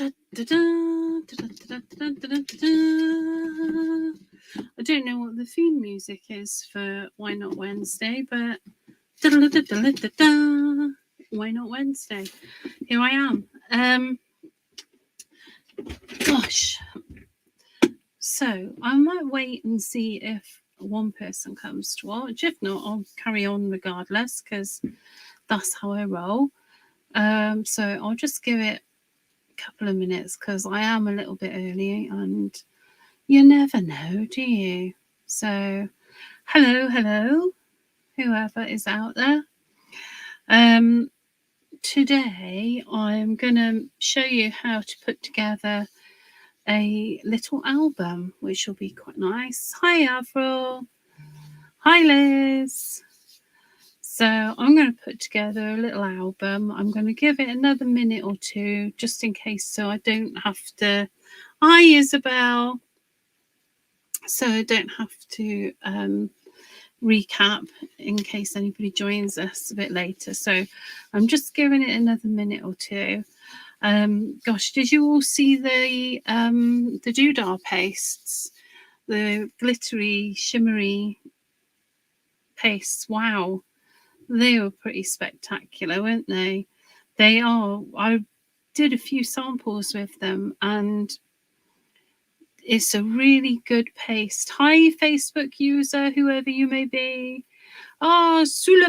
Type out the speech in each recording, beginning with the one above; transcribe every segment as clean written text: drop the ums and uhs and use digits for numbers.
I don't know what the theme music is for Why Not Wednesday, but why not Wednesday? Here I am. Gosh. So I might wait and see if one person comes to watch. If not, I'll carry on regardless because that's how I roll. So I'll just give it a couple of minutes because I am a little bit early and you never know, do you? So hello, whoever is out there. Today I'm going to show you how to put together a little album, which will be quite nice. Hi, Avril. Hi, Liz. So I'm going to put together a little album. I'm going to give it another minute or two, just in case, so I don't have to. Hi, Isabel. So I don't have to recap in case anybody joins us a bit later. So I'm just giving it another minute or two. Gosh, did you all see the doodah pastes, the glittery, shimmery pastes? Wow, they were pretty spectacular, weren't they? They are. I did a few samples with them, and it's a really good paste. Hi, Facebook user, whoever you may be. Oh, sous la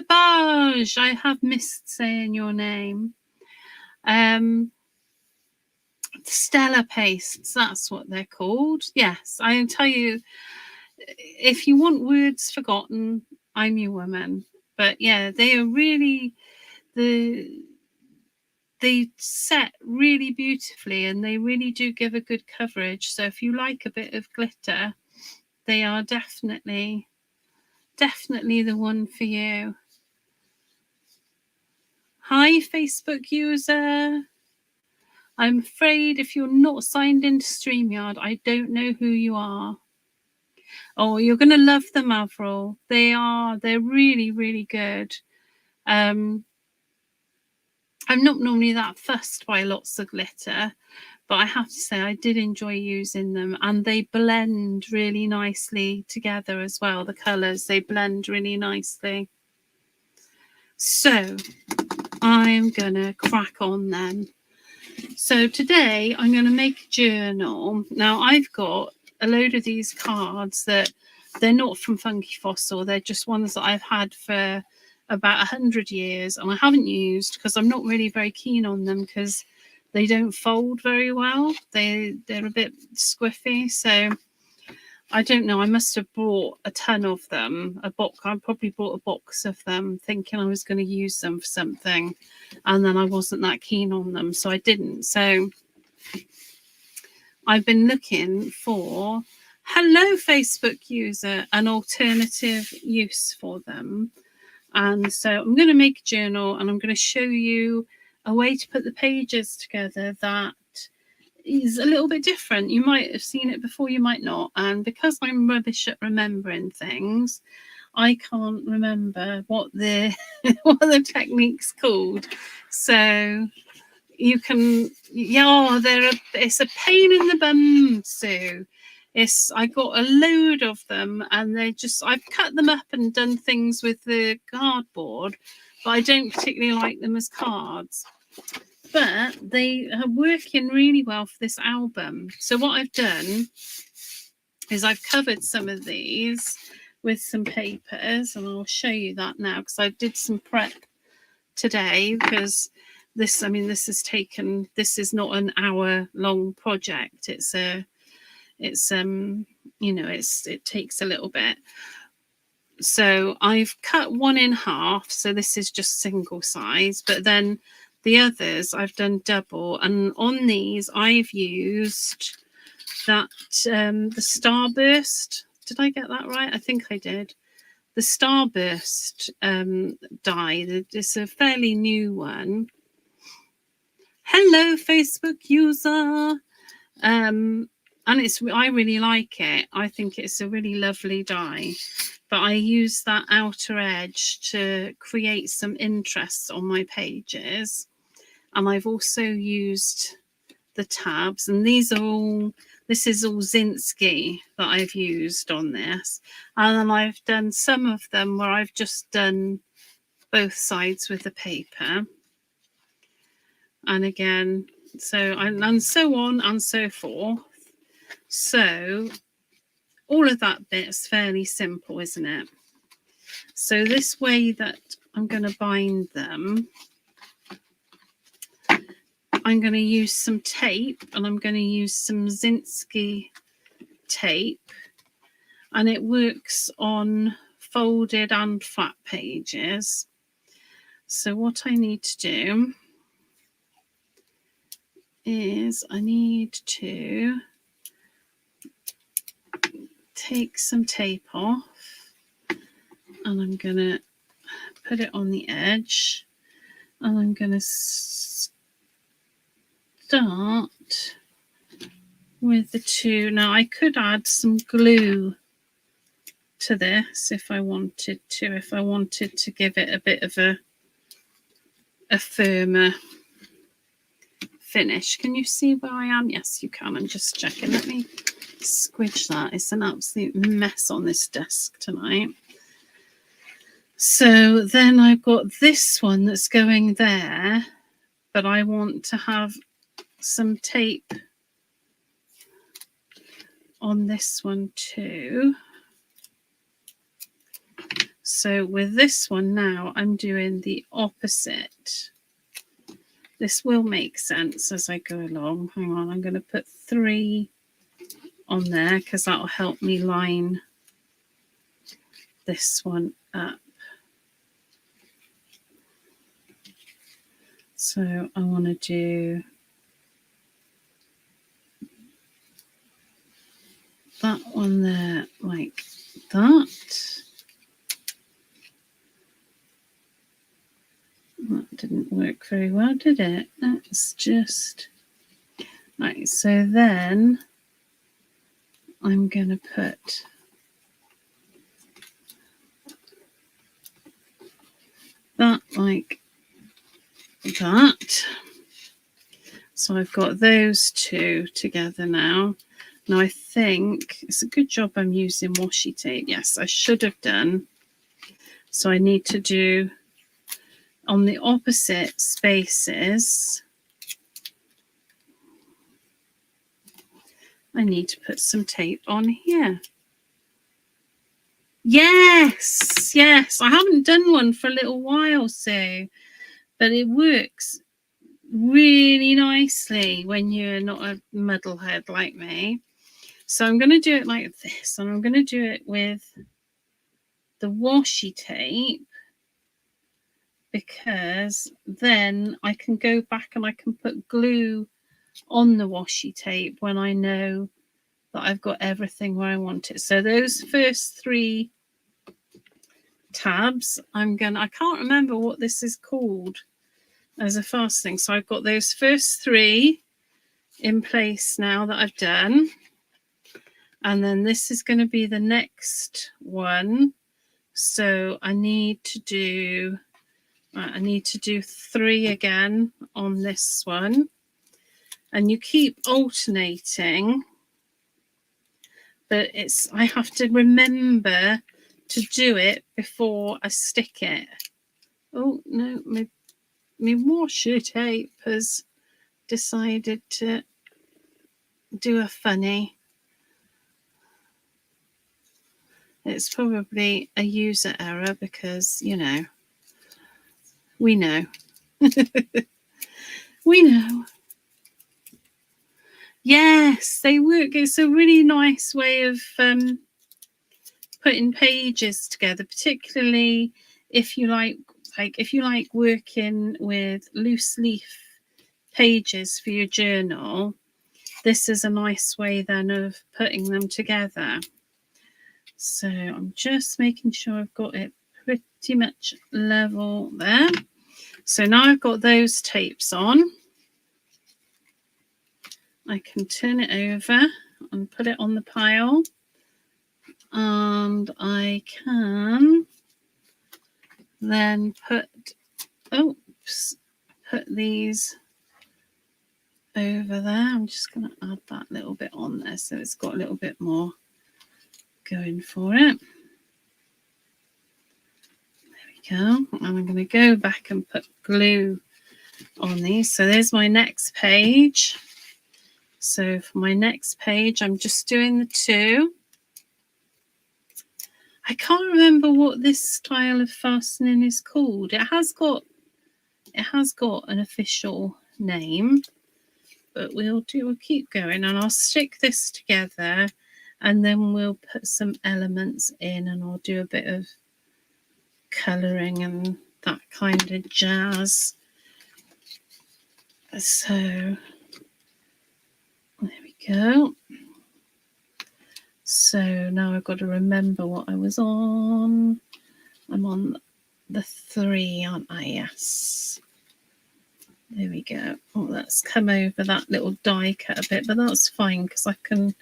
page. I have missed saying your name. Stella pastes, that's what they're called. Yes, I tell you, if you want words forgotten, I'm your woman. But yeah, they are really they set really beautifully and they really do give a good coverage. So if you like a bit of glitter, they are definitely the one for you. Hi, Facebook user. I'm afraid if you're not signed into StreamYard, I don't know who you are. Oh, you're going to love them, Avril. They're really, really good. I'm not normally that fussed by lots of glitter, but I have to say I did enjoy using them, and they blend really nicely together as well. The colours, they blend really nicely. So I'm going to crack on then. So today I'm going to make a journal. Now I've got a load of these cards that they're not from Funky Fossil. They're just ones that I've had for about 100 years and I haven't used because I'm not really very keen on them because they don't fold very well. They're a bit squiffy. So I don't know. I must have bought a ton of them. I probably bought a box of them thinking I was going to use them for something. And then I wasn't that keen on them. So I didn't. So I've been looking for, hello, Facebook user, an alternative use for them. And so I'm going to make a journal and I'm going to show you a way to put the pages together that is a little bit different. You might have seen it before, you might not. And because I'm rubbish at remembering things, I can't remember what the what the technique's called. So you can, it's a pain in the bum, Sue. I got a load of them and I've cut them up and done things with the cardboard, but I don't particularly like them as cards. But they are working really well for this album. So what I've done is I've covered some of these with some papers, and I'll show you that now because I did some prep today because this is not an hour-long project. It takes a little bit. So I've cut one in half, so this is just single size, but then the others I've done double, and on these I've used that the Starburst. Did I get that right? I think I did. The Starburst die. It's a fairly new one. Hello, Facebook user. And I really like it. I think it's a really lovely die. But I use that outer edge to create some interest on my pages. And I've also used the tabs, and this is all Zinsky that I've used on this, and then I've done some of them where I've just done both sides with the paper, and again, so and so on and so forth. So all of that bit's fairly simple, isn't it? So this way that I'm going to bind them, I'm going to use some tape, and I'm going to use some Zinsky tape, and it works on folded and flat pages. So what I need to do is I need to take some tape off, and I'm going to put it on the edge, and I'm going to start with the two. Now I could add some glue to this if I wanted to give it a bit of a firmer finish. Can you see where I am? Yes, you can. I'm just checking. Let me squidge that. It's an absolute mess on this desk tonight. So then I've got this one that's going there, but I want to have some tape on this one too. So with this one now, I'm doing the opposite. This will make sense as I go along. Hang on, I'm going to put 3 on there because that'll help me line this one up. So I want to do that one there like that. That didn't work very well, did it? That's just right. So then I'm going to put that like that. So I've got those two together now. Now I think it's a good job I'm using washi tape. Yes, I should have done. So I need to do on the opposite spaces. I need to put some tape on here. Yes, yes. I haven't done one for a little while, so, but it works really nicely when you're not a muddlehead like me. So I'm going to do it like this, and I'm going to do it with the washi tape, because then I can go back and I can put glue on the washi tape when I know that I've got everything where I want it. So those first 3 tabs, I can't remember what this is called as a fast thing. So I've got those first 3 in place now that I've done. And then this is going to be the next one. So I need to do 3 again on this one. And you keep alternating, but I have to remember to do it before I stick it. Oh no, my washi tape has decided to do a funny. It's probably a user error because, you know, we know. We know. Yes, they work. It's a really nice way of putting pages together, particularly if you like working with loose leaf pages for your journal. This is a nice way then of putting them together. So I'm just making sure I've got it pretty much level there. So now I've got those tapes on, I can turn it over and put it on the pile, and I can then put these over there. I'm just going to add that little bit on there so it's got a little bit more going for it. There we go. And I'm going to go back and put glue on these. So there's my next page. So for my next page, I'm just doing the 2. I can't remember what this style of fastening is called. It has got an official name, but we'll keep going, and I'll stick this together, and then we'll put some elements in, and I'll do a bit of colouring and that kind of jazz. So there we go. So now I've got to remember what I was on. I'm on the 3, aren't I? Yes. There we go. Oh, that's come over that little die cut a bit, but that's fine because I can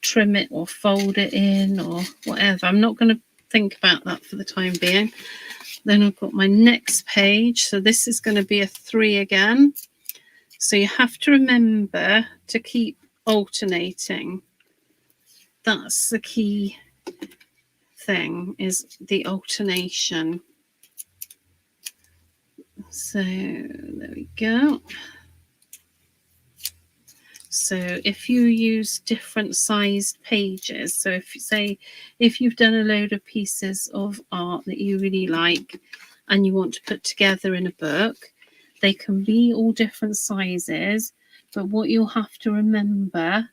trim it or fold it in or whatever. I'm not going to think about that for the time being. Then I've got my next page. So this is going to be a 3 again. So you have to remember to keep alternating. That's the key thing, is the alternation. So there we go. So if you use different sized pages, so if you've done a load of pieces of art that you really like and you want to put together in a book, they can be all different sizes, but what you'll have to remember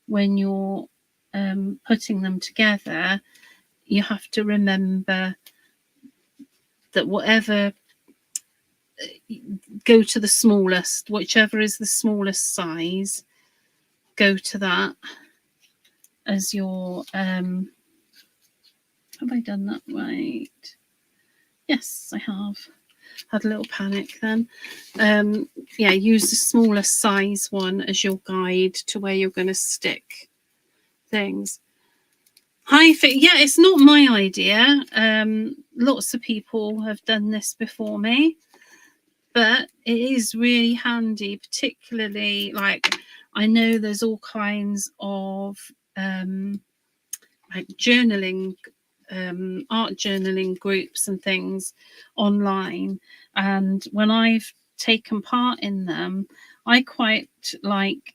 when you're putting them together, you have to remember that whatever, go to the smallest, whichever is the smallest size, go to that as your have I done that right? Yes, I have. Had a little panic then. Yeah, use the smallest size one as your guide to where you're going to stick things. Yeah, it's not my idea. Lots of people have done this before me, but it is really handy, particularly like I know there's all kinds of like journaling, art journaling groups and things online, and when I've taken part in them, I quite like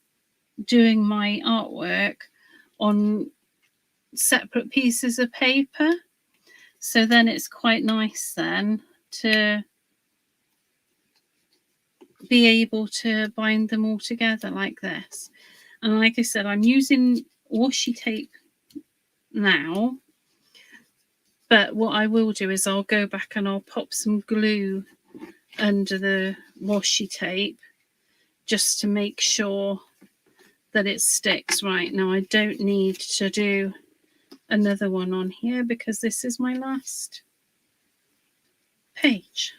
doing my artwork on separate pieces of paper, so then it's quite nice then to be able to bind them all together like this. And like I said, I'm using washi tape now, but what I will do is I'll go back and I'll pop some glue under the washi tape just to make sure that it sticks right. Now I don't need to do another one on here because this is my last page.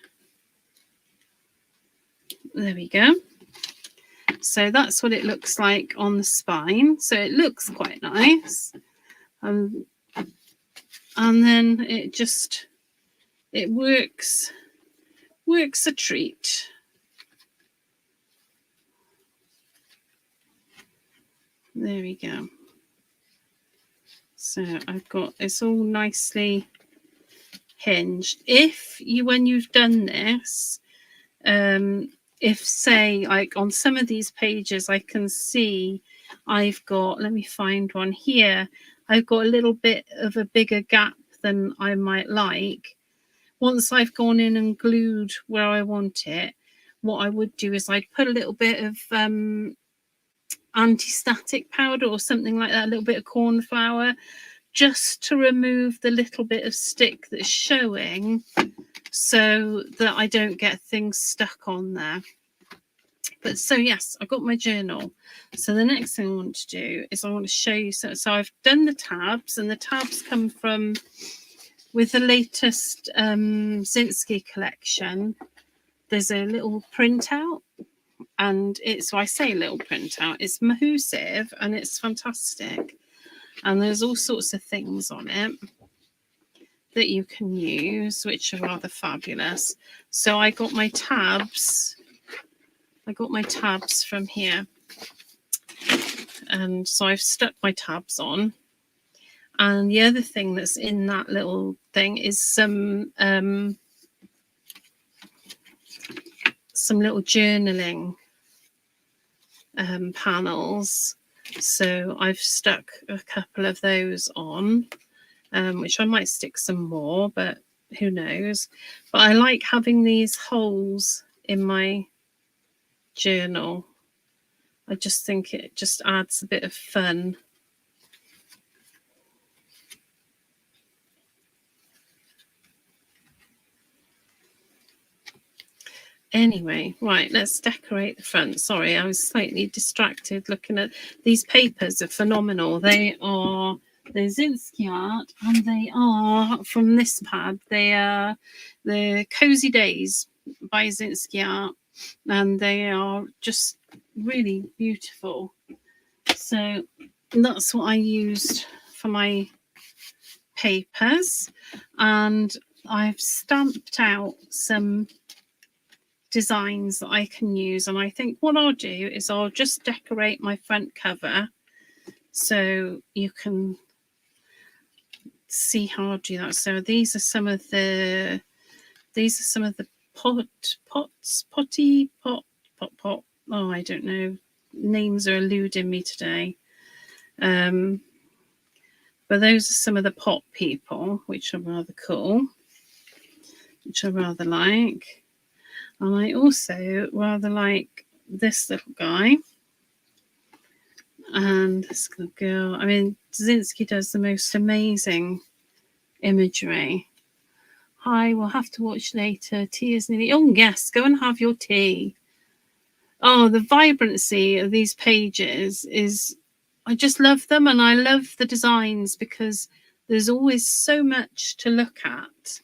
There we go. So that's what it looks like on the spine. So it looks quite nice. And then it works a treat. There we go. So I've got, it's all nicely hinged. When you've done this, if say like on some of these pages I can see I've got, let me find one here, I've got a little bit of a bigger gap than I might like. Once I've gone in and glued where I want it, what I would do is I'd put a little bit of anti-static powder or something like that, a little bit of corn flour, just to remove the little bit of stick that's showing so that I don't get things stuck on there. But so yes, I've got my journal. So the next thing I want to do is I want to show you. So I've done the tabs, and the tabs come from with the latest Zinsky collection. There's a little printout, and it's, so I say little printout, it's Mahusive and it's fantastic. And there's all sorts of things on it that you can use, which are rather fabulous. So I got my tabs I got my tabs from here, and so I've stuck my tabs on. And the other thing that's in that little thing is some little journaling panels. So I've stuck a couple of those on, which I might stick some more, but who knows. But I like having these holes in my journal. I just think it just adds a bit of fun. Anyway, right, let's decorate the front. Sorry, I was slightly distracted looking at these papers. Are phenomenal. They are the Zinsky art, and they are from this pad. They are the Cozy Days by Zinsky Art, and they are just really beautiful. So that's what I used for my papers, and I've stamped out some designs that I can use. And I think what I'll do is I'll just decorate my front cover so you can see how I'll do that. So these are some of the potty pot. Oh, I don't know. Names are eluding me today. But those are some of the pot people, which are rather cool, which I rather like. And I also rather like this little guy and this little girl. I mean, Zinsky does the most amazing imagery. Hi, we'll have to watch later. Tea is nearly... Oh, yes, go and have your tea. Oh, the vibrancy of these pages is... I just love them, and I love the designs because there's always so much to look at.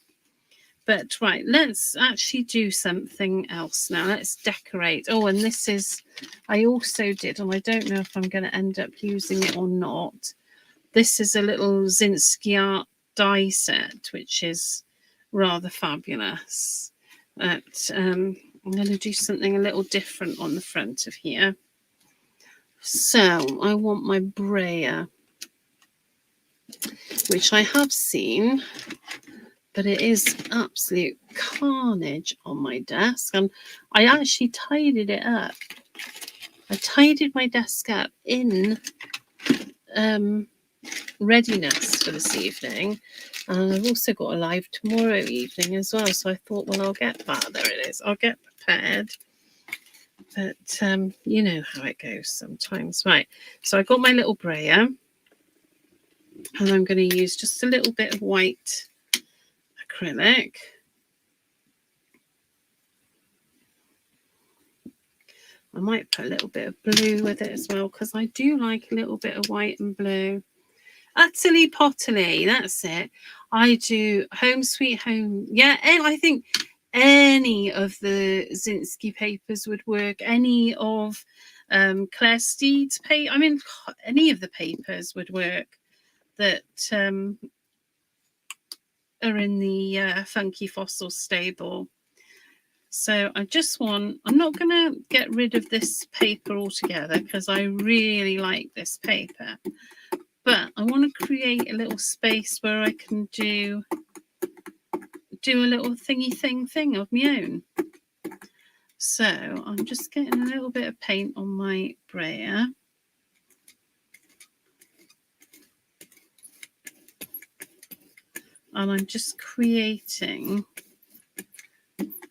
But right, let's actually do something else now. Let's decorate. Oh, and this is, I also did, and I don't know if I'm going to end up using it or not. This is a little Zinsky Art die set, which is rather fabulous. But I'm going to do something a little different on the front of here. So I want my brayer, which I have seen, but it is absolute carnage on my desk. And I actually tidied it up. I tidied my desk up in readiness for this evening. And I've also got a live tomorrow evening as well. So I thought, well, I'll get that. There it is. I'll get prepared. But you know how it goes sometimes. Right. So I got my little brayer. And I'm going to use just a little bit of white acrylic. I might put a little bit of blue with it as well, because I do like a little bit of white and blue. Utterly Potterly, that's it. I do Home Sweet Home. Yeah, and I think any of the Zinsky papers would work. Any of Claire Steed's paper. I mean, any of the papers would work that are in the Funky Fossil stable. So I just want, I'm not going to get rid of this paper altogether because I really like this paper. But I want to create a little space where I can do a little thingy thing of my own. So I'm just getting a little bit of paint on my brayer. And I'm just creating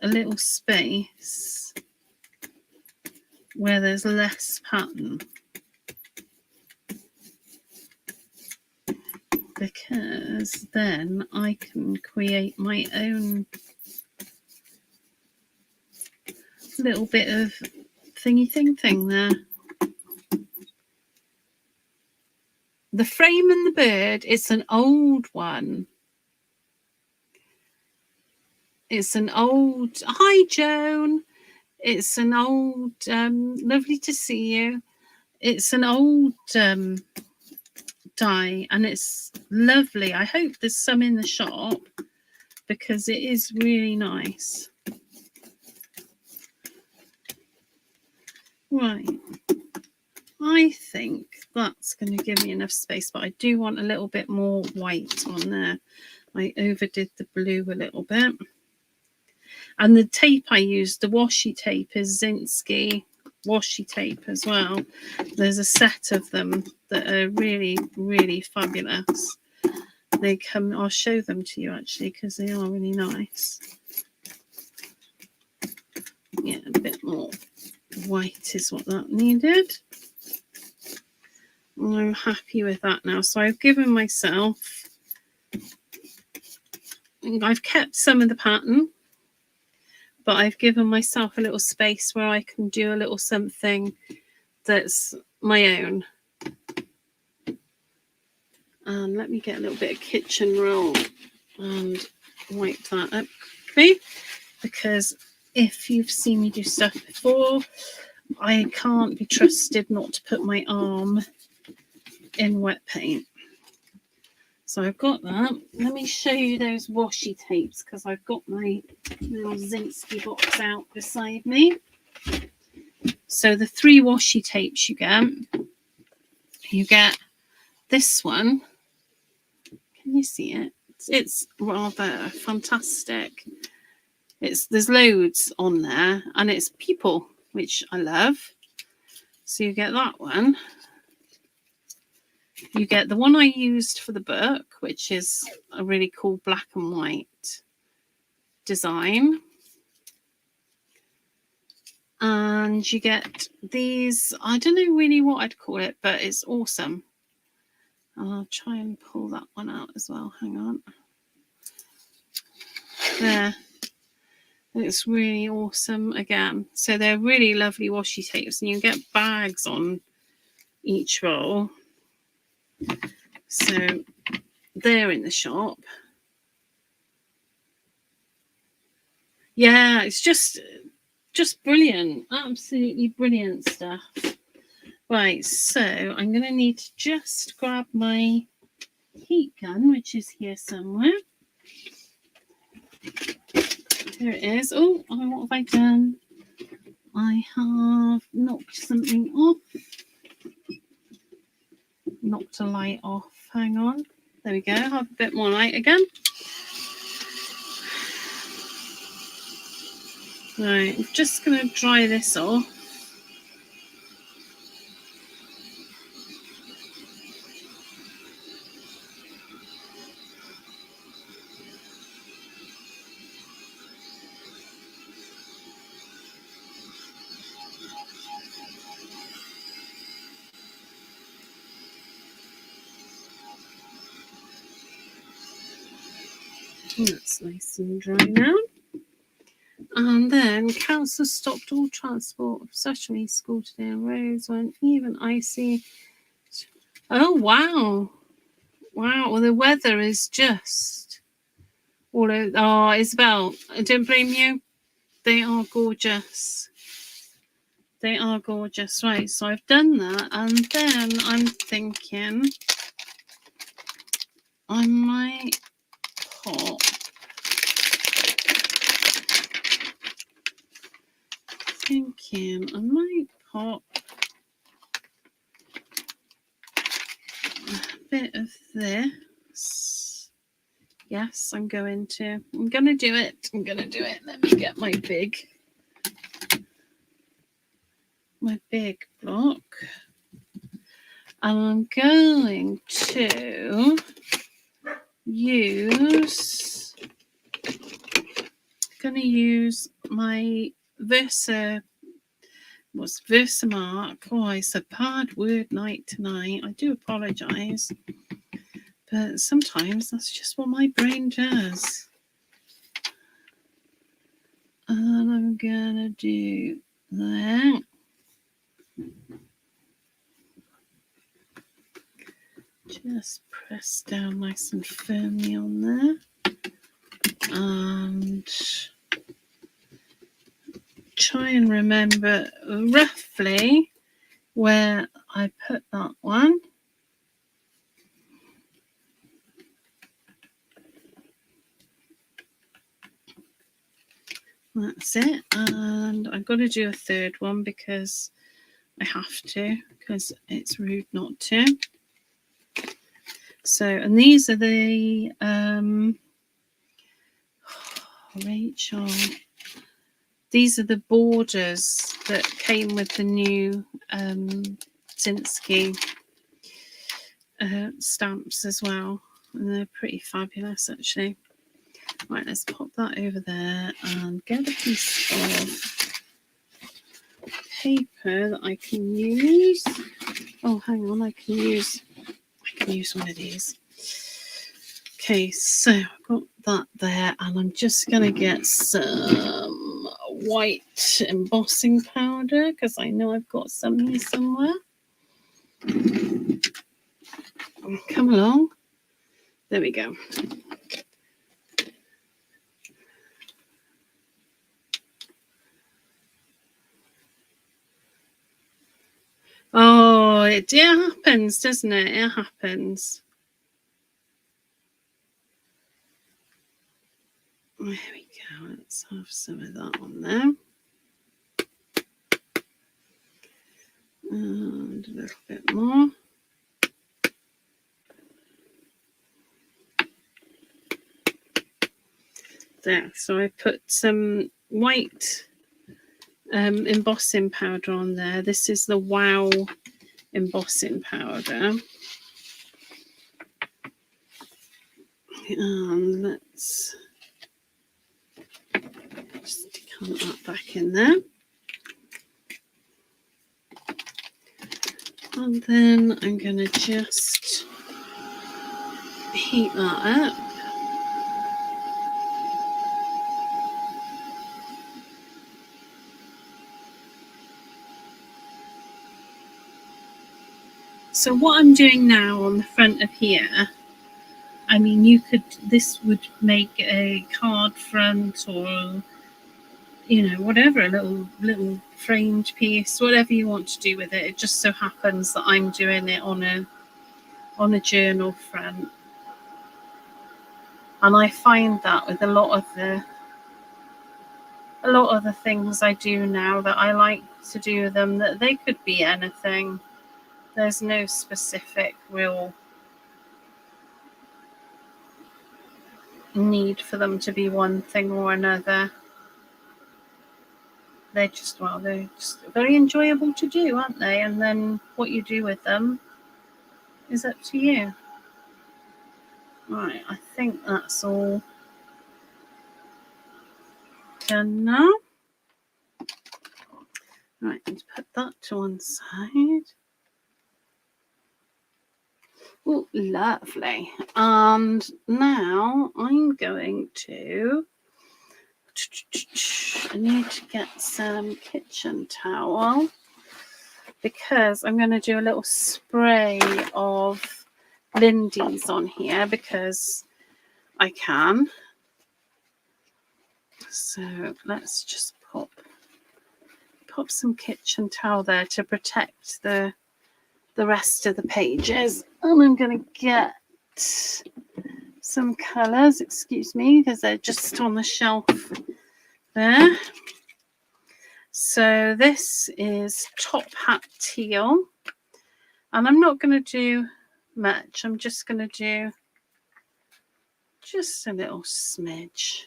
a little space where there's less pattern, because then I can create my own little bit of thingy thing there. The Frame and the Bird, it's an old one. It's an old, hi Joan, it's an old, lovely to see you. It's an old die, and it's lovely. I hope there's some in the shop because it is really nice. Right. I think that's going to give me enough space, but I do want a little bit more white on there. I overdid the blue a little bit. And the tape I used, the washi tape, is Zinsky washi tape as well. There's a set of them that are really, really fabulous. They come, I'll show them to you actually because they are really nice. Yeah, a bit more white is what that needed. I'm happy with that now. So I've given myself, I've kept some of the pattern, but I've given myself a little space where I can do a little something that's my own. And let me get a little bit of kitchen roll and wipe that up quickly, because if you've seen me do stuff before, I can't be trusted not to put my arm in wet paint. So I've got that. Let me show you those washi tapes because I've got my little Zinsky box out beside me. So the 3 washi tapes you get this one. Can you see it? It's rather fantastic. There's loads on there, and it's people, which I love. So you get that one. You get the one I used for the book, which is a really cool black and white design. And you get these, I don't know really what I'd call it, but it's awesome. I'll try and pull that one out as well. Hang on. There. It's really awesome again. So they're really lovely washi tapes, and you get bags on each roll. So they're in the shop. Yeah, it's just brilliant. Absolutely brilliant stuff. Right, so I'm going to need to just grab my heat gun, which is here somewhere. Here it is. Oh, what have I done? I have knocked something off. Knocked a light off. Hang on. There we go. Have a bit more light again. Right, I'm just going to dry this off. That's nice and dry now. And then council stopped all transport of Sutterley School today on roads when even icy. Oh, wow. Wow. Well, the weather is just all over. Oh, Isabel, I don't blame you. They are gorgeous. They are gorgeous. Right, so I've done that. And then I'm thinking I might pop. I might pop a bit of this. Yes, I'm going to do it. Let me get my big block. And I'm going to use my Versamark. Oh, it's a bad word night tonight. I do apologise. But sometimes that's just what my brain does. And I'm gonna do that. Just press down nice and firmly on there. And try and remember roughly where I put that one. That's it. And I've got to do a third one because I have to because it's rude not to. So, and these are the Rachel. These are the borders that came with the new Zinsky stamps as well. And they're pretty fabulous, actually. Right, let's pop that over there and get a piece of paper that I can use. Oh, hang on, I can use one of these. Okay, so I've got that there, and I'm just going to get some white embossing powder because I know I've got some here somewhere. Come along. There we go. Oh, it happens, doesn't it? It happens. There we go. Let's have some of that on there. And a little bit more. There. So I put some white embossing powder on there. This is the Wow embossing powder. And let's just decant that back in there. And then I'm going to just heat that up. So what I'm doing now on the front of here, I mean, this would make a card front or, you know, whatever, a little framed piece, whatever you want to do with it. It just so happens that I'm doing it on a journal front. And I find that with a lot of the things I do now that I like to do them, that they could be anything. There's no specific real need for them to be one thing or another. They're just very enjoyable to do, aren't they? And then what you do with them is up to you. Right, I think that's all done now. Right, let's put that to one side. Oh, lovely. And now I'm going to... I need to get some kitchen towel because I'm going to do a little spray of Lindy's on here because I can. So let's just pop some kitchen towel there to protect the rest of the pages. And I'm going to get some colours, excuse me, because they're just on the shelf there. So this is Top Hat Teal, and I'm not going to do much. I'm just going to do just a little smidge.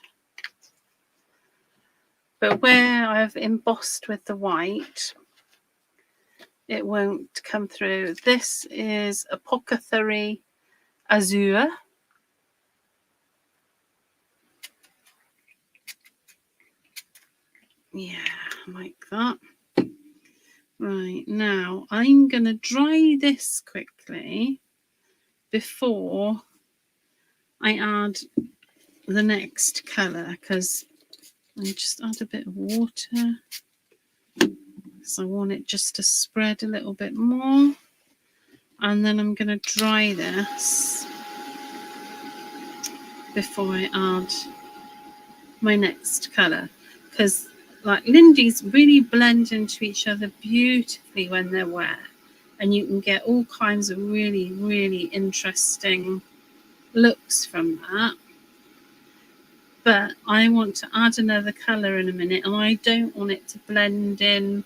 But where I've embossed with the white, it won't come through. This is Apothecary Azure. Yeah, like that. Right, now I'm going to dry this quickly before I add the next colour, because I just add a bit of water because I want it just to spread a little bit more. And then I'm going to dry this before I add my next colour, because like Lindy's really blend into each other beautifully when they're wet, and you can get all kinds of really, really interesting looks from that. But I want to add another colour in a minute, and I don't want it to blend in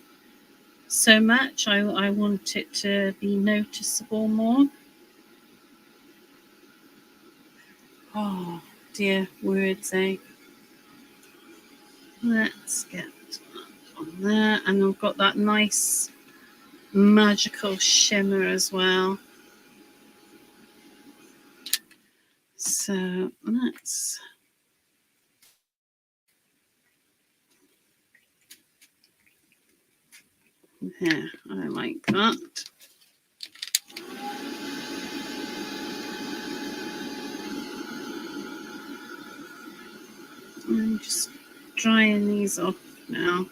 so much. I want it to be noticeable more. Oh dear words, eh? Let's get on there, and I've got that nice magical shimmer as well. So let's yeah, I like that. I'm just drying these off now.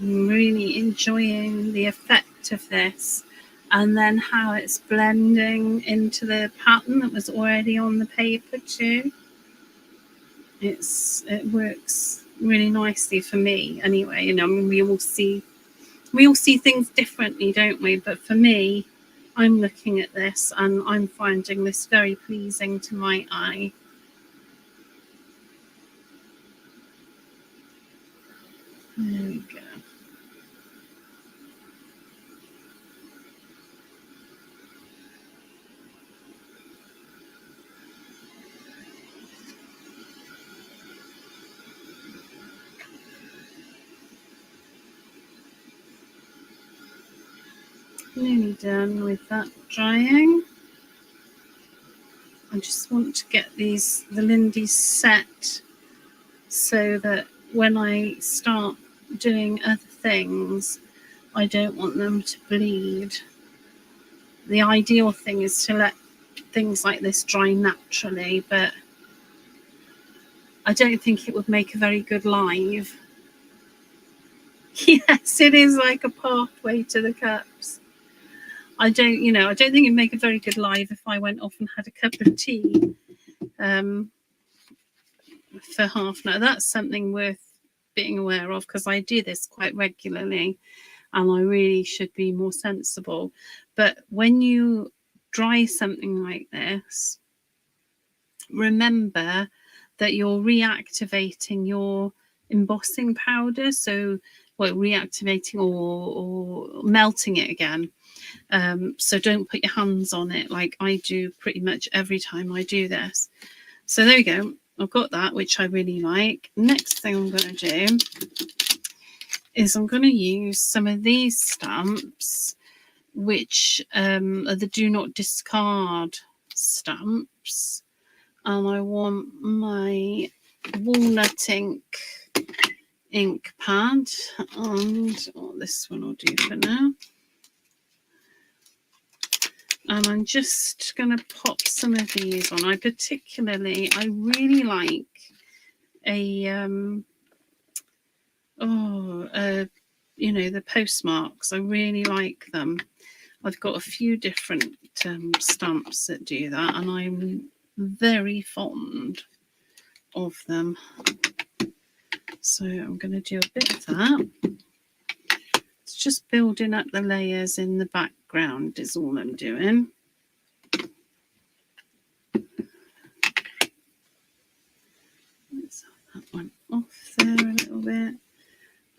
I'm really enjoying the effect of this, and then how it's blending into the pattern that was already on the paper too. It works really nicely for me anyway. You know, I mean, we all see things differently, don't we? But for me, I'm looking at this and I'm finding this very pleasing to my eye. There we go. Nearly done with that drying. I just want to get the Lindy's set so that when I start doing other things, I don't want them to bleed. The ideal thing is to let things like this dry naturally, but I don't think it would make a very good live. Yes, it is like a pathway to the cups. I don't think it'd make a very good live if I went off and had a cup of tea for half an hour. That's something worth being aware of, because I do this quite regularly and I really should be more sensible. But when you dry something like this, remember that you're reactivating your embossing powder. So, well, reactivating or melting it again. So don't put your hands on it like I do pretty much every time I do this. So there we go. I've got that, which I really like. Next thing I'm going to do is I'm going to use some of these stamps, which are the do not discard stamps. And I want my walnut ink pad, and this one will do for now. And I'm just going to pop some of these on. I really like the postmarks. I really like them. I've got a few different stamps that do that, and I'm very fond of them. So I'm going to do a bit of that. It's just building up the layers in the background is all I'm doing. Let's have that one off there a little bit.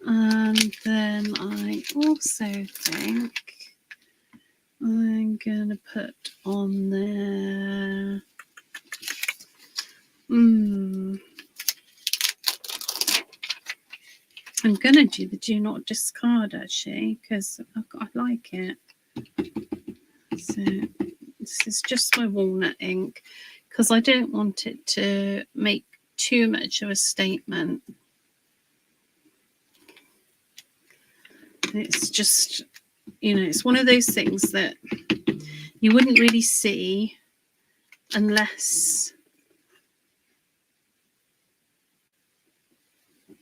And then I also think I'm going to put on there I'm going to do the do not discard actually, because I like it. So this is just my walnut ink, because I don't want it to make too much of a statement. It's just, it's one of those things that you wouldn't really see unless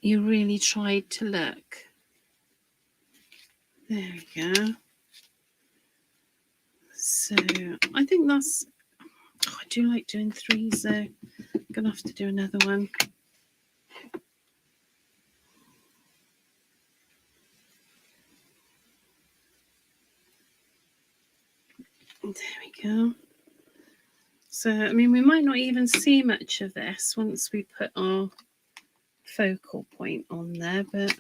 you really tried to look. There we go. So I think I do like doing threes though. I'm gonna have to do another one. There we go. So, I mean, we might not even see much of this once we put our focal point on there, but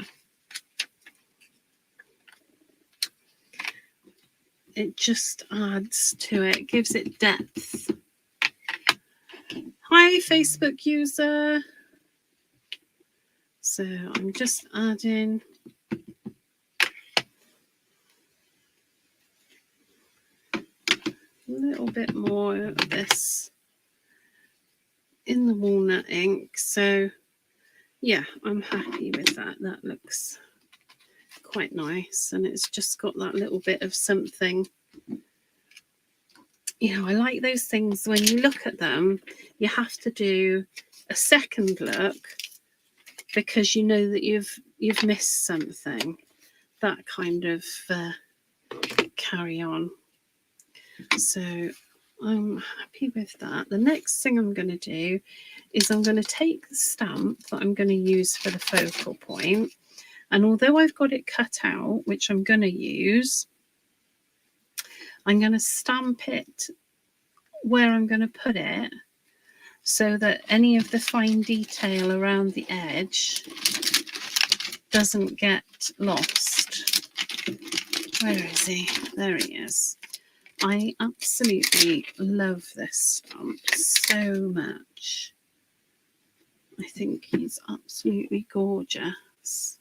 it just adds to it, gives it depth. Hi, Facebook user. So I'm just adding a little bit more of this in the walnut ink. So yeah, I'm happy with that. That looks quite nice, and it's just got that little bit of something. You know, I like those things when you look at them, you have to do a second look because you know that you've missed something. That kind of carry on. So I'm happy with that. The next thing I'm going to do is I'm going to take the stamp that I'm going to use for the focal point, and although I've got it cut out, which I'm going to use, I'm going to stamp it where I'm going to put it so that any of the fine detail around the edge doesn't get lost. Where is he? There he is. I absolutely love this stamp so much. I think he's absolutely gorgeous.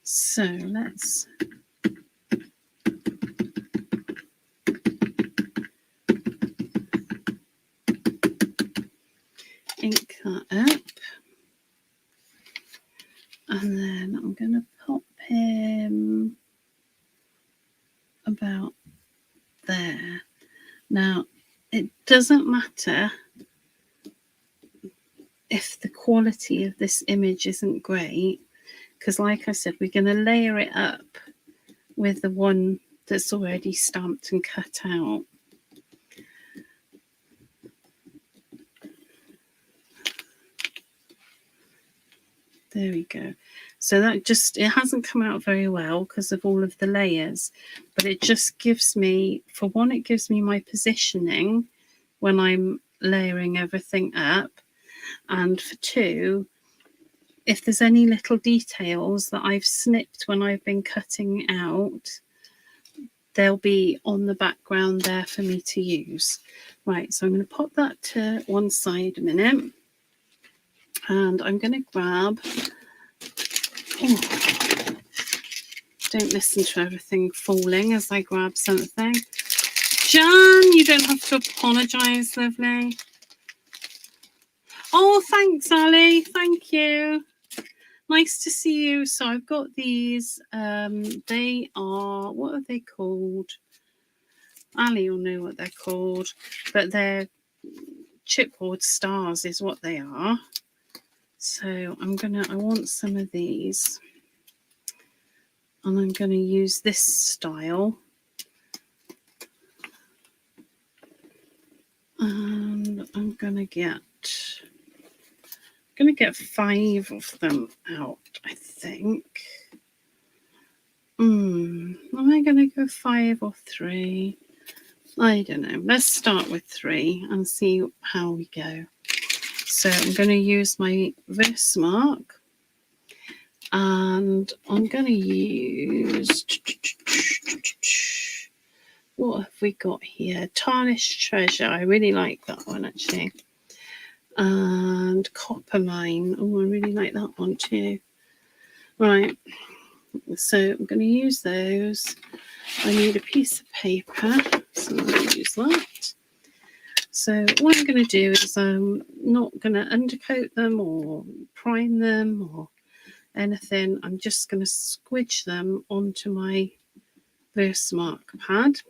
So let's ink that up. And then I'm going to pop him about there. Now, it doesn't matter if the quality of this image isn't great, because like I said, we're going to layer it up with the one that's already stamped and cut out. There we go. So that just, it hasn't come out very well because of all of the layers, but it just gives me, for one, it gives me my positioning when I'm layering everything up. And for two, if there's any little details that I've snipped when I've been cutting out, they'll be on the background there for me to use. Right, so I'm going to pop that to one side a minute. And I'm going to grab, don't listen to everything falling as I grab something. Jan, you don't have to apologise, lovely. Oh, thanks, Ali. Thank you. Nice to see you. So I've got these. They are, what are they called? Ali will know what they're called, but they're chipboard stars is what they are. So I want some of these, and I'm going to use this style. And I'm going to get 5 of them out, I think. Am I going to go 5 or 3? I don't know. Let's start with 3 and see how we go. So I'm going to use my Versamark, and I'm going to use, what have we got here? Tarnished Treasure. I really like that one, actually. And Coppermine. Oh, I really like that one too. Right. So I'm going to use those. I need a piece of paper, so I'm going to use that. So what I'm going to do is I'm not going to undercoat them or prime them or anything. I'm just going to squidge them onto my Versamark pad.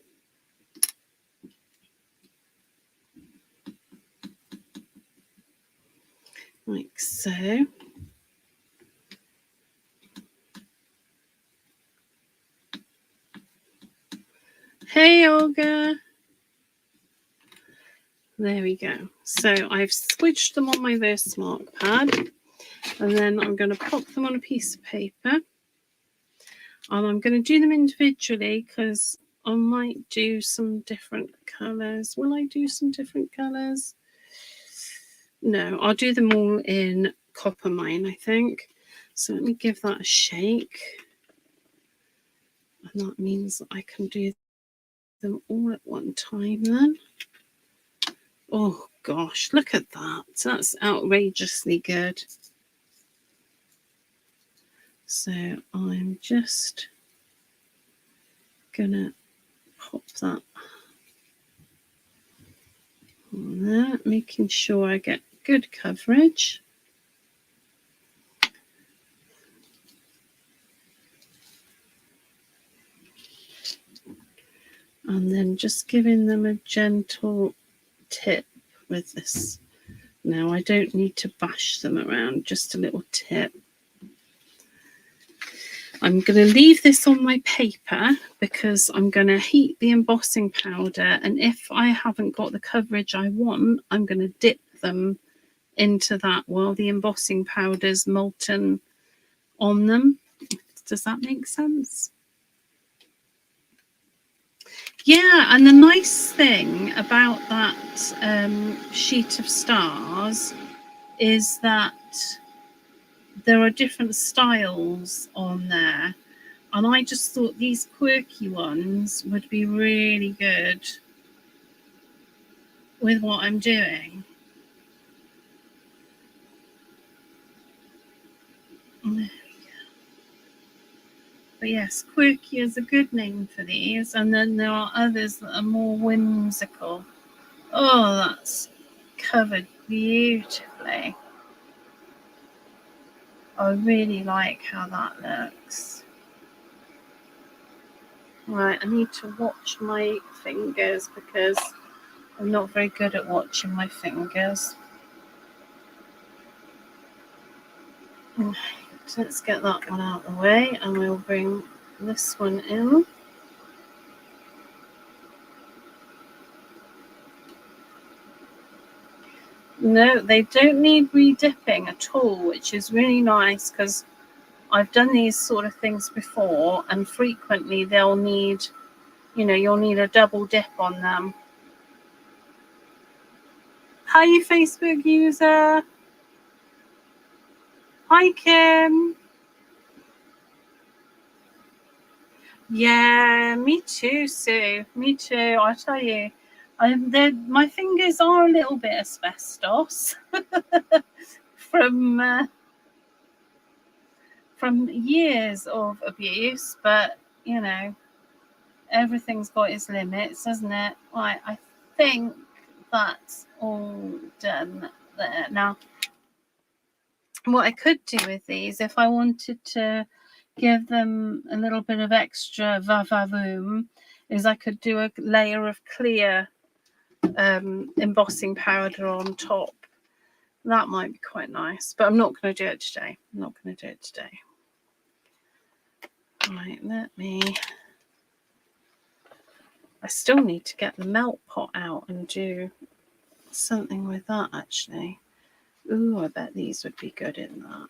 Like so. Hey, Olga. There we go. So I've squidged them on my Versamark pad, and then I'm going to pop them on a piece of paper, and I'm going to do them individually because I might do some different colours. Will I do some different colours? No, I'll do them all in Coppermine, I think. So let me give that a shake. And that means that I can do them all at one time then. Oh gosh, look at that. That's outrageously good. So I'm just gonna pop that on there, making sure I get good coverage. And then just giving them a gentle tip with this. Now I don't need to bash them around, just a little tip. I'm going to leave this on my paper because I'm going to heat the embossing powder, and if I haven't got the coverage I want, I'm going to dip them into that while the embossing powder's molten on them. Does that make sense? Yeah, and the nice thing about that sheet of stars is that there are different styles on there, and I just thought these quirky ones would be really good with what I'm doing. But yes, quirky is a good name for these, and then there are others that are more whimsical. Oh, that's covered beautifully. I really like how that looks. Right, I need to watch my fingers because I'm not very good at watching my fingers. Right, let's get that one out of the way, and we'll bring this one in. No, they don't need redipping at all, which is really nice because I've done these sort of things before, and frequently they'll need, you'll need a double dip on them. Hi, you Facebook user. Hi, Kim. Yeah, me too, Sue. Me too. I tell you, my fingers are a little bit asbestos from years of abuse, but everything's got its limits, doesn't it? Right, I think that's all done there. Now, what I could do with these, if I wanted to give them a little bit of extra va-va-voom, is I could do a layer of clear embossing powder on top. That might be quite nice, but I'm not going to do it today. Right, I still need to get the melt pot out and do something with that, actually. Ooh, I bet these would be good in that.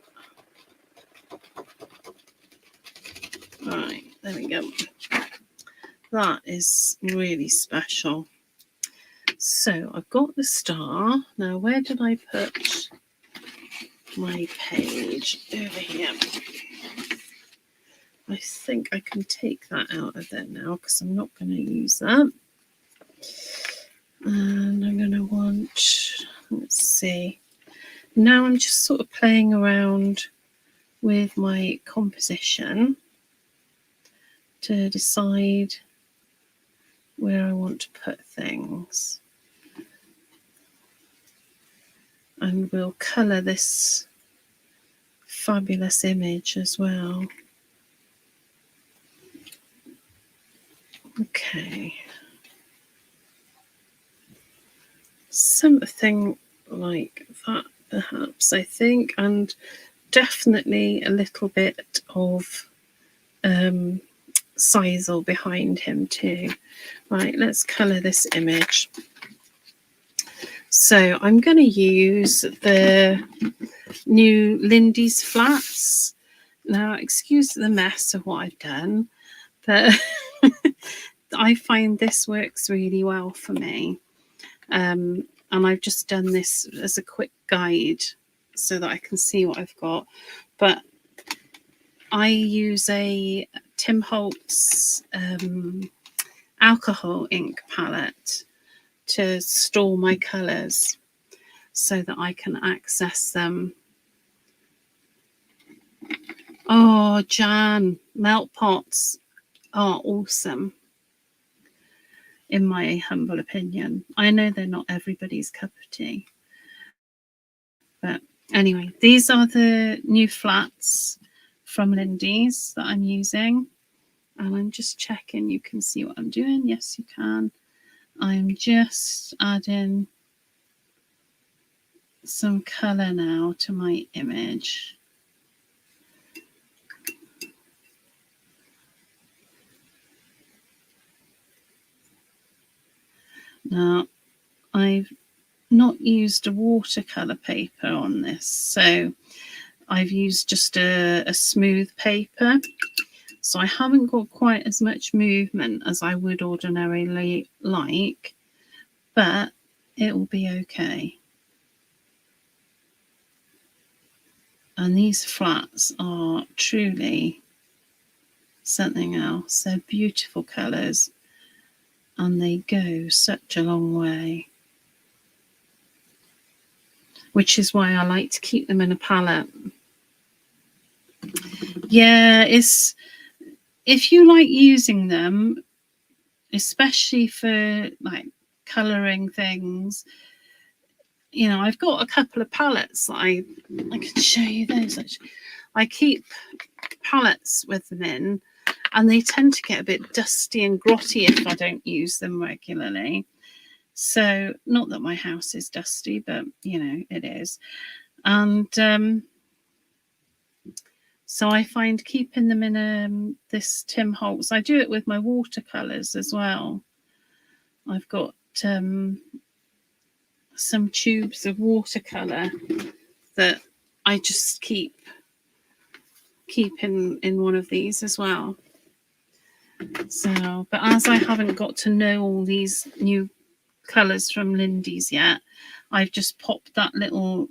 Right, there we go. That is really special. So I've got the star. Now, where did I put my page? Over here. I think I can take that out of there now because I'm not going to use that. And I'm going to want, let's see. Now I'm just sort of playing around with my composition to decide where I want to put things. And we'll colour this fabulous image as well. Okay. Something like that, perhaps, I think, and definitely a little bit of sisal behind him too. Right, let's colour this image. So I'm going to use the new Lindy's Flats. Now, excuse the mess of what I've done, but I find this works really well for me. And I've just done this as a quick guide so that I can see what I've got. But I use a Tim Holtz alcohol ink palette to store my colours so that I can access them. Oh, Jan, melt pots are awesome, in my humble opinion. I know they're not everybody's cup of tea. But anyway, these are the new flats from Lindy's that I'm using. And I'm just checking you can see what I'm doing. Yes, you can. I'm just adding some colour now to my image. Now, I've not used a watercolour paper on this, so I've used just a smooth paper. So I haven't got quite as much movement as I would ordinarily like, but it will be okay. And these flats are truly something else. They're beautiful colours and they go such a long way, which is why I like to keep them in a palette. Yeah, it's, if you like using them, especially for like colouring things, you know, I've got a couple of palettes that I can show you those actually. I keep palettes with them in, and they tend to get a bit dusty and grotty if I don't use them regularly. So, not that my house is dusty, but you know, it is. And so I find keeping them in this Tim Holtz, I do it with my watercolours as well. I've got some tubes of watercolour that I just keep in one of these as well. So, but as I haven't got to know all these new colours from Lindy's yet, I've just popped that little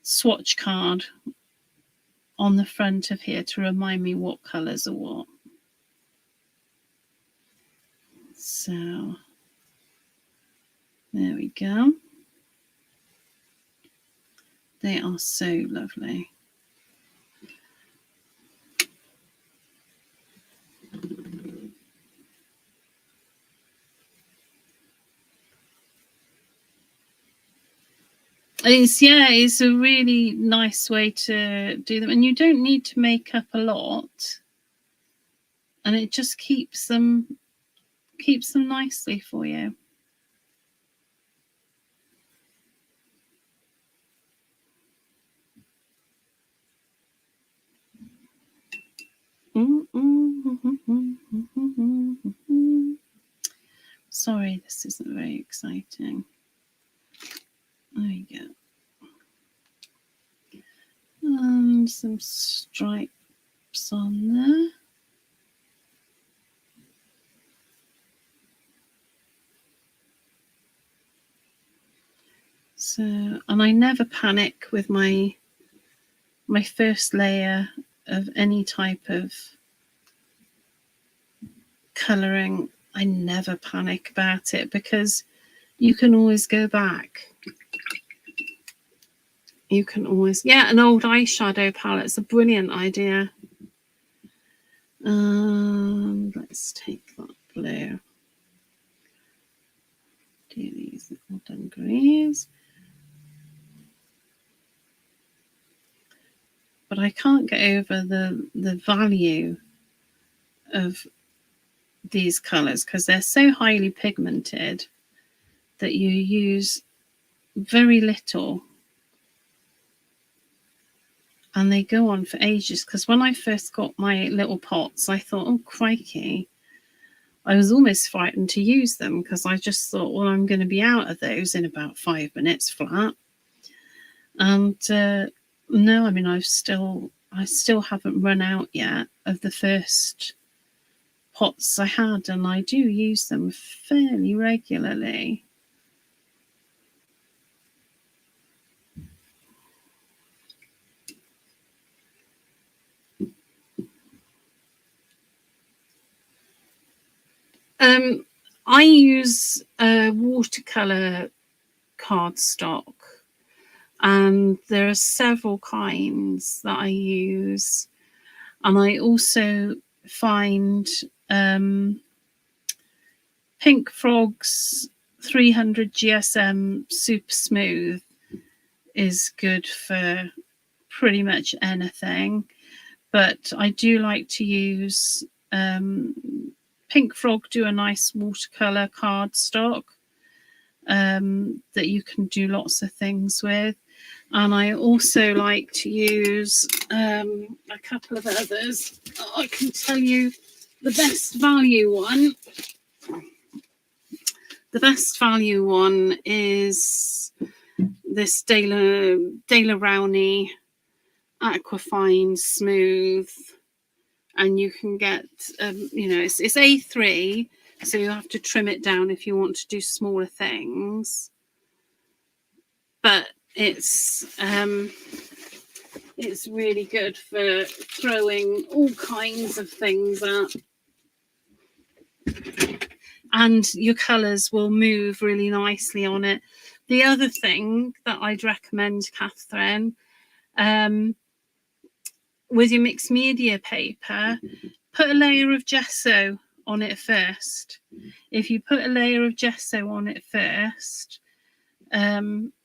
swatch card on the front of here to remind me what colours are what. So there we go. They are so lovely. It's a really nice way to do them, and you don't need to make up a lot, and it just keeps them nicely for you. Sorry, this isn't very exciting. There you go. And some stripes on there. So, and I never panic with my first layer of any type of colouring. I never panic about it because you can always go back. You can always, an old eyeshadow palette's a brilliant idea. Let's take that blue. Do these little dungarees. But I can't get over the value of these colours because they're so highly pigmented that you use very little and they go on for ages. Because when I first got my little pots, I thought, oh crikey, I was almost frightened to use them because I just thought, well, I'm going to be out of those in about 5 minutes flat. And no, I mean, I've still I still haven't run out yet of the first pots I had, and I do use them fairly regularly. I use watercolor cardstock, and there are several kinds that I use, and I also find Pink Frog's 300 GSM Super Smooth is good for pretty much anything, but I do like to use Pink Frog do a nice watercolor cardstock that you can do lots of things with. And I also like to use a couple of others. I can tell you the best value one. The best value one is this Daler-Rowney Aquafine Smooth, and you can get it's A3, so you have to trim it down if you want to do smaller things, but it's really good for throwing all kinds of things at, and your colors will move really nicely on it. The other thing that I'd recommend, Catherine, with your mixed media paper, put a layer of gesso on it first. If you put a layer of gesso on it first,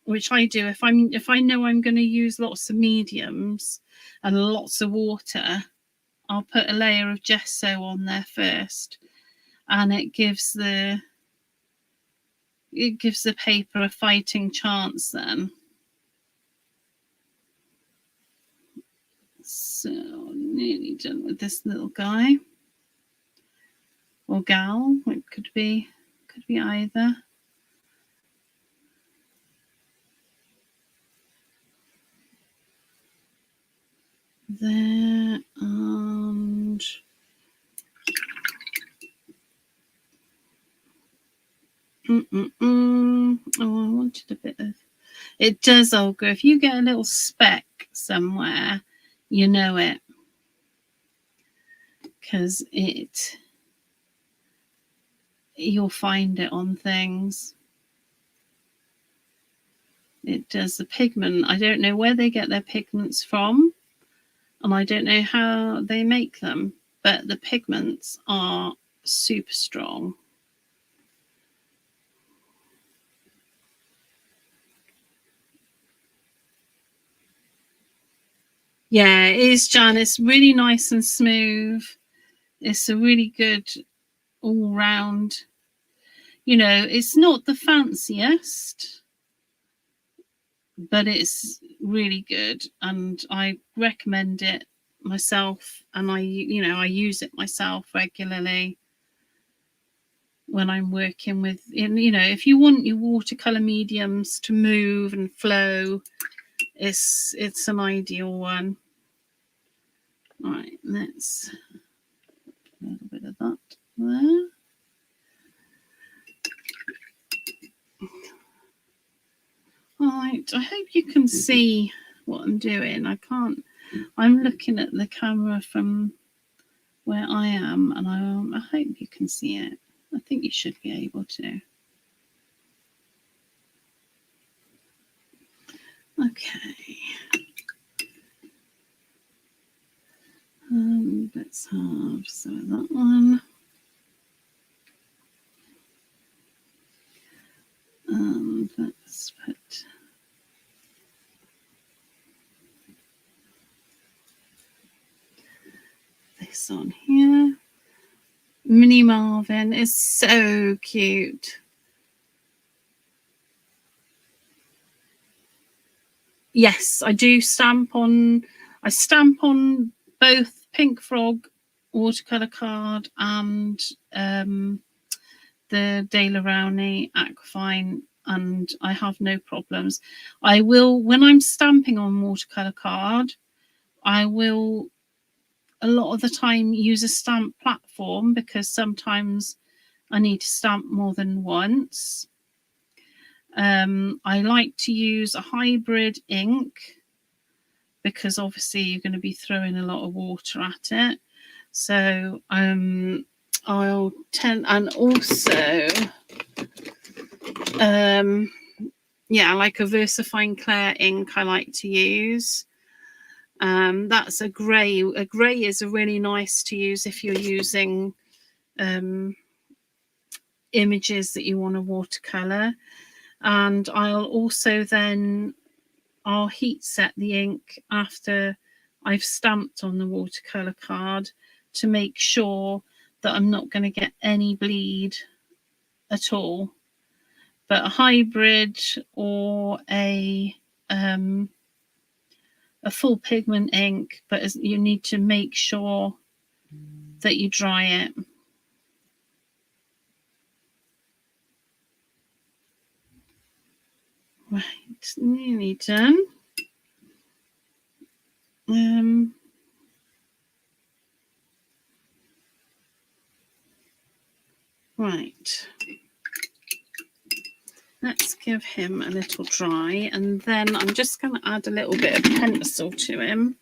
which I do, if I know I'm going to use lots of mediums and lots of water, I'll put a layer of gesso on there first, and it gives the paper a fighting chance then. So nearly done with this little guy or gal. It could be either. There, and oh, I wanted a bit of it. Does, Olga, if you get a little speck somewhere, you know it, because you'll find it on things. It does. The pigment, I don't know where they get their pigments from, and I don't know how they make them, but the pigments are super strong. Yeah, it is, Jan. It's really nice and smooth. It's a really good all round. It's not the fanciest, but it's really good, and I recommend it myself, and I use it myself regularly when I'm working with, if you want your watercolor mediums to move and flow, it's an ideal one. All right, let's put a little bit of that there. All right, I hope you can see what I'm doing. I'm looking at the camera from where I am, and I hope you can see it. I think you should be able to. Okay. Let's have some of that one. And let's put this on here. Mini Marvin is so cute. Yes, I do stamp on. I stamp on both Pink Frog watercolor card and the Daler-Rowney Aquafine, and I have no problems. I will, when I'm stamping on watercolor card, I will a lot of the time use a stamp platform because sometimes I need to stamp more than once. I like to use a hybrid ink because obviously you're going to be throwing a lot of water at it. So I'll tend, and also yeah, like a VersaFine Clair ink I like to use. That's a grey. A grey is a really nice to use if you're using images that you want to watercolor. And I'll also then I'll heat set the ink after I've stamped on the watercolor card to make sure that I'm not going to get any bleed at all. But a hybrid or a full pigment ink, but you need to make sure that you dry it. Right, nearly done. Right. Let's give him a little dry, and then I'm just going to add a little bit of pencil to him.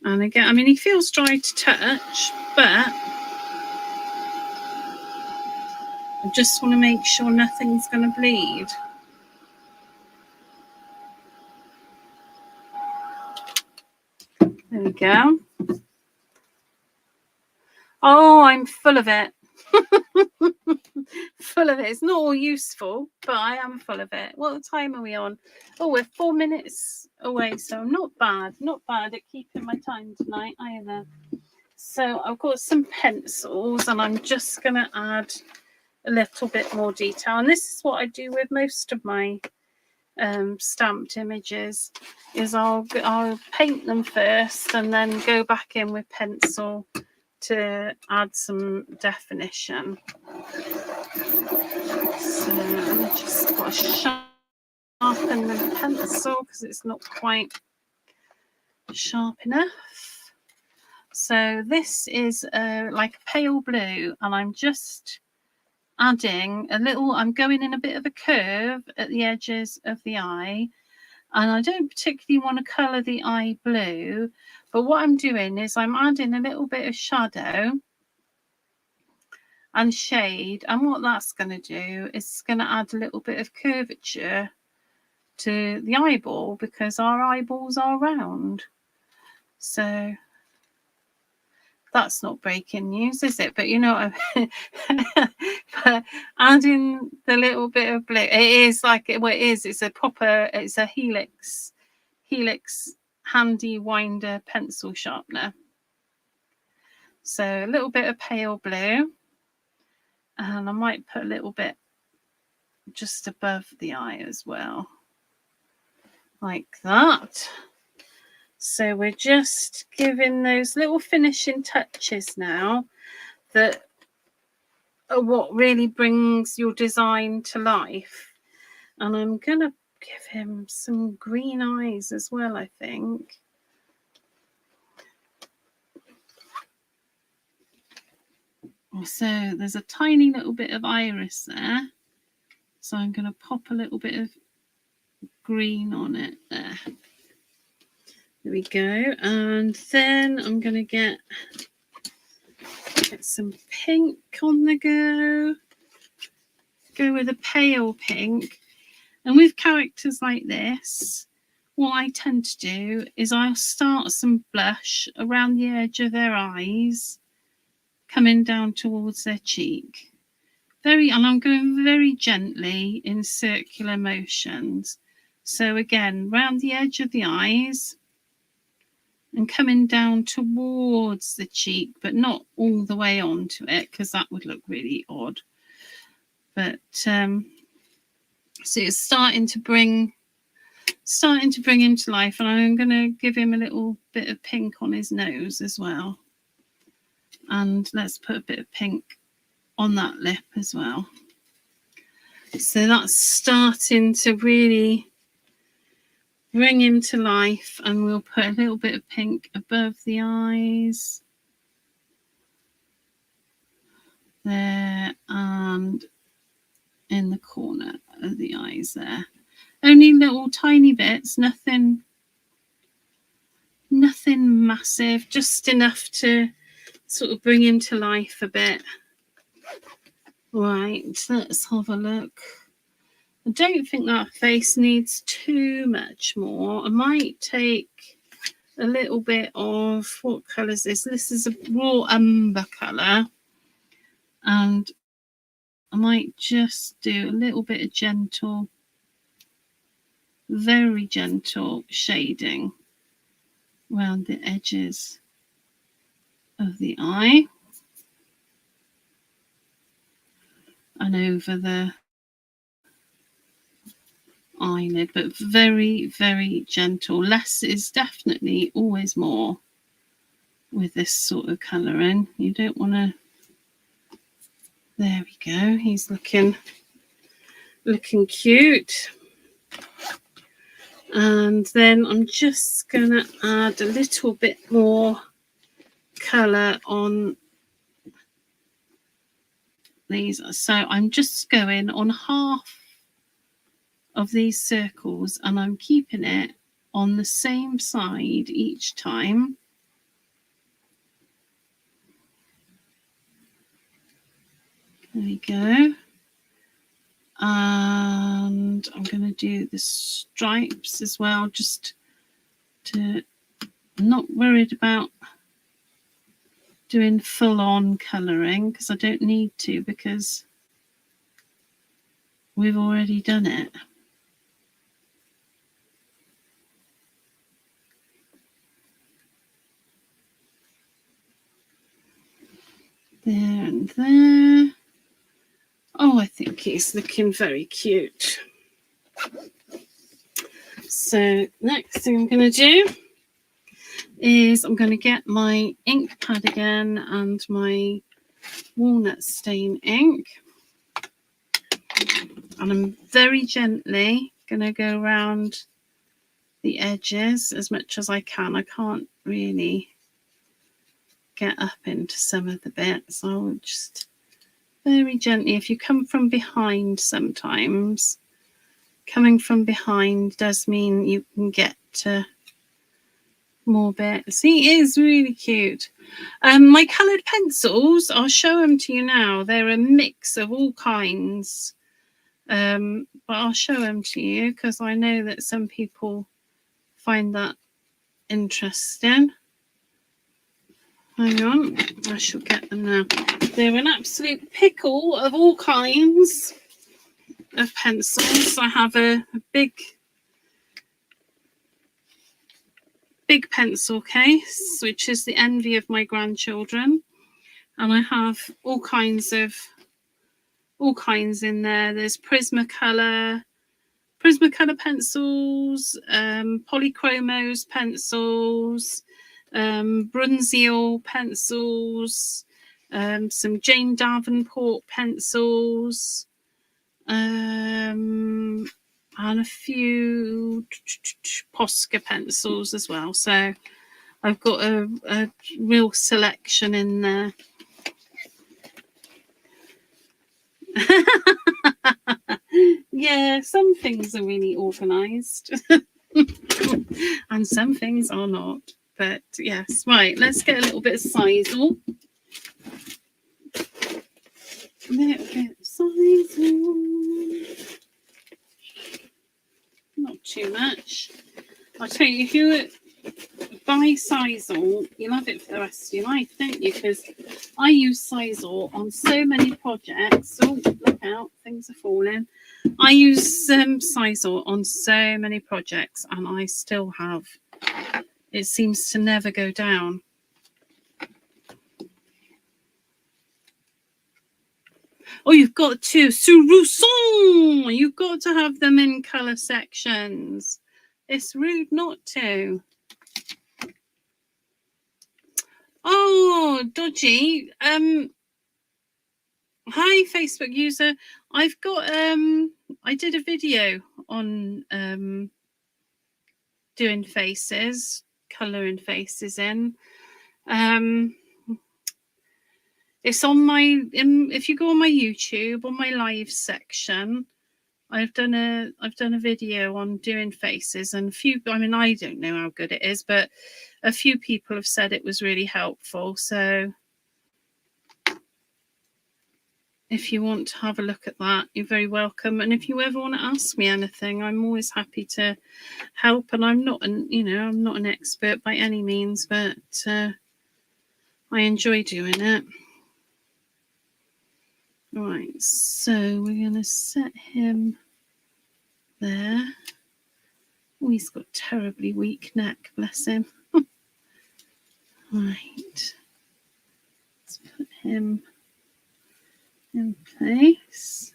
And again, I mean, he feels dry to touch, but I just want to make sure nothing's going to bleed. There we go. Oh, I'm full of it. Full of it. It's not all useful, but I am full of it. What time are we on? Oh, we're 4 minutes away, so I'm not bad. Not bad at keeping my time tonight either. So I've got some pencils, and I'm just going to add a little bit more detail. And this is what I do with most of my stamped images, is I'll paint them first and then go back in with pencil to add some definition. So I just got to sharpen the pencil because it's not quite sharp enough. So this is like a pale blue, and I'm just adding a little, I'm going in a bit of a curve at the edges of the eye, and I don't particularly want to colour the eye blue, but what I'm doing is I'm adding a little bit of shadow and shade, and what that's going to do is it's going to add a little bit of curvature to the eyeball because our eyeballs are round. So that's not breaking news, is it? But you know what I mean? But adding the little bit of blue, it is like, well, it is, it's a proper, it's a Helix handy winder pencil sharpener. So a little bit of pale blue, and I might put a little bit just above the eye as well, like that. So we're just giving those little finishing touches now that are what really brings your design to life. And I'm going to give him some green eyes as well, I think. So there's a tiny little bit of iris there. So I'm going to pop a little bit of green on it there. There we go. And then I'm going to get some pink on the go. Go with a pale pink. And with characters like this, what I tend to do is I'll start some blush around the edge of their eyes, coming down towards their cheek. And I'm going very gently in circular motions. So again, round the edge of the eyes and coming down towards the cheek, but not all the way onto it because that would look really odd. But so it's starting to bring him to life, and I'm going to give him a little bit of pink on his nose as well. And let's put a bit of pink on that lip as well. So that's starting to really bring him to life, and we'll put a little bit of pink above the eyes there and in the corner of the eyes there. Only little tiny bits, nothing massive, just enough to sort of bring him to life a bit. Right, let's have a look. I don't think that face needs too much more. I might take a little bit of, what colour is this? This is a raw umber colour. And I might just do a little bit of gentle, very gentle shading around the edges of the eye and over the eyelid, but very, very gentle. Less is definitely always more with this sort of colouring. You don't want to. There we go. He's looking cute. And then I'm just going to add a little bit more colour on these. So I'm just going on half of these circles and I'm keeping it on the same side each time. There we go. And I'm going to do the stripes as well, just to, I'm not worried about doing full-on colouring because I don't need to, because we've already done it. There and there. Oh, I think he's looking very cute. So next thing I'm going to do is I'm going to get my ink pad again and my walnut stain ink. And I'm very gently going to go around the edges as much as I can. I can't really get up into some of the bits. I'll just very gently, if you come from behind sometimes, coming from behind does mean you can get to more bits. He is really cute. My coloured pencils, I'll show them to you now. They're a mix of all kinds. But I'll show them to you because I know that some people find that interesting. Hang on, I shall get them now. They're an absolute pickle of all kinds of pencils. I have a big pencil case, which is the envy of my grandchildren, and I have all kinds in there. There's Prismacolor pencils, Polychromos pencils, Brunzio pencils, some Jane Davenport pencils, and a few Posca pencils as well. So I've got a real selection in there. Yeah, some things are really organised and some things are not. But yes, right, let's get a little bit of Sizel. A little bit of Sizel. Not too much. I'll tell you, if you buy Sizel, you'll have it for the rest of your life, don't you? Because I use Sizel on so many projects. Oh, look out, things are falling. I use Sizel on so many projects and I still have. It seems to never go down. Oh, you've got to. Sous-Rousson! You've got to have them in colour sections. It's rude not to. Oh, dodgy. Hi, Facebook user. I've got I did a video on doing faces, colouring faces in. It's on my, if you go on my YouTube, on my live section, I've done a video on doing faces, and I don't know how good it is, but a few people have said it was really helpful. So if you want to have a look at that, you're very welcome. And if you ever want to ask me anything, I'm always happy to help. And I'm not I'm not an expert by any means, but I enjoy doing it. Right, so we're going to set him there. Oh, he's got a terribly weak neck, bless him. Right, let's put him in place.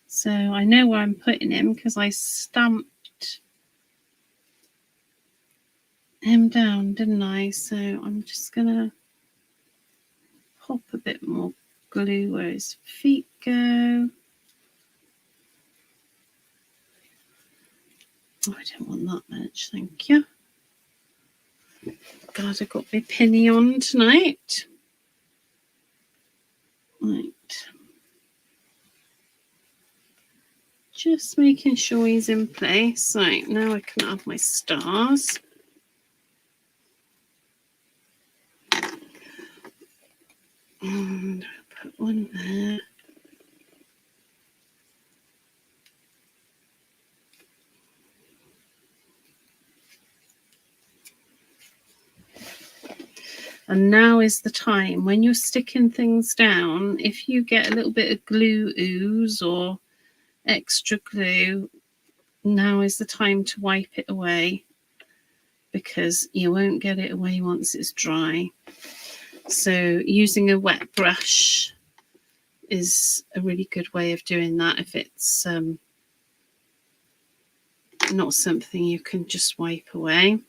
So I know where I'm putting him because I stamped him down, didn't I? So I'm just going to pop a bit more glue where his feet go. Oh, I don't want that much, thank you. God, I got my pinny on tonight. Right. Just making sure he's in place. Right, now I can have my stars. And put one there. And now is the time when you're sticking things down. If you get a little bit of glue ooze or extra glue, now is the time to wipe it away, because you won't get it away once it's dry. So using a wet brush is a really good way of doing that if it's not something you can just wipe away.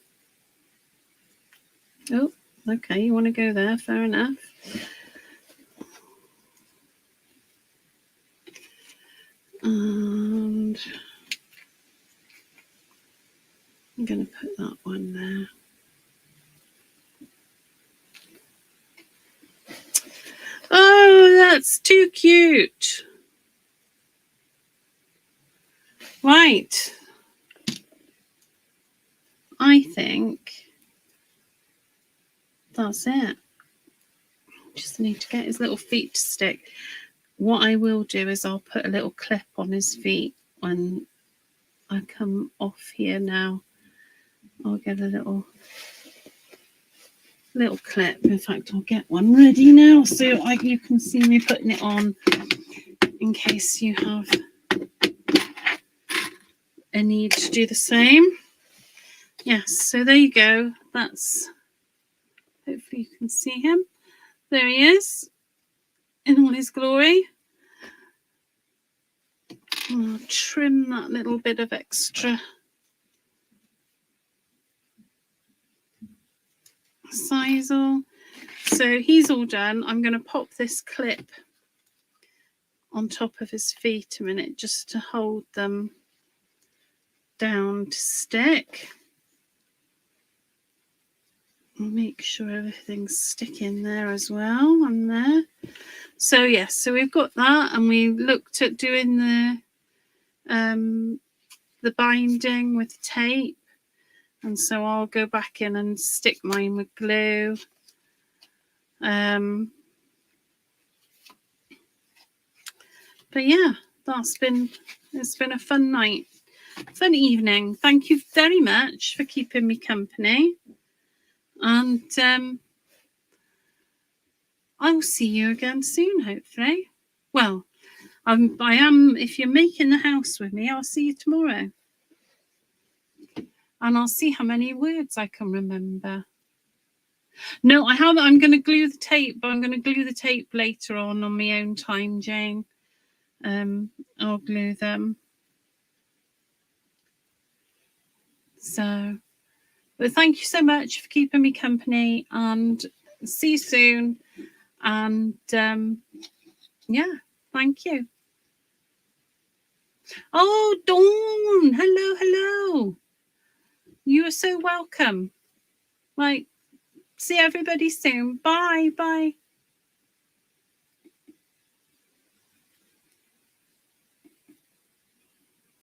Oh, okay, you want to go there, fair enough. And I'm going to put that one there. Oh, that's too cute. Right. I think that's it. Just need to get his little feet to stick. What I will do is I'll put a little clip on his feet when I come off here now. I'll get a little clip. In fact, I'll get one ready now so you can see me putting it on in case you have a need to do the same. Yes, so there you go. That's, hopefully you can see him. There he is in all his glory. I'll trim that little bit of extra sisal. So he's all done. I'm going to pop this clip on top of his feet a minute just to hold them down to stick. I'll make sure everything's sticking there as well on there. So yes, so we've got that, and we looked at doing the binding with tape, and so I'll go back in and stick mine with glue. But yeah, it's been a fun night, fun evening. Thank you very much for keeping me company, and I will see you again soon, hopefully. Well, I am. If you're making the house with me, I'll see you tomorrow, and I'll see how many words I can remember. No, I haven't. I'm going to glue the tape, but I'm going to glue the tape later on my own time, Jane. I'll glue them. So, but thank you so much for keeping me company, and see you soon. And yeah, thank you. Oh, Dawn, hello. You're so welcome. Right. See everybody soon. Bye. Bye.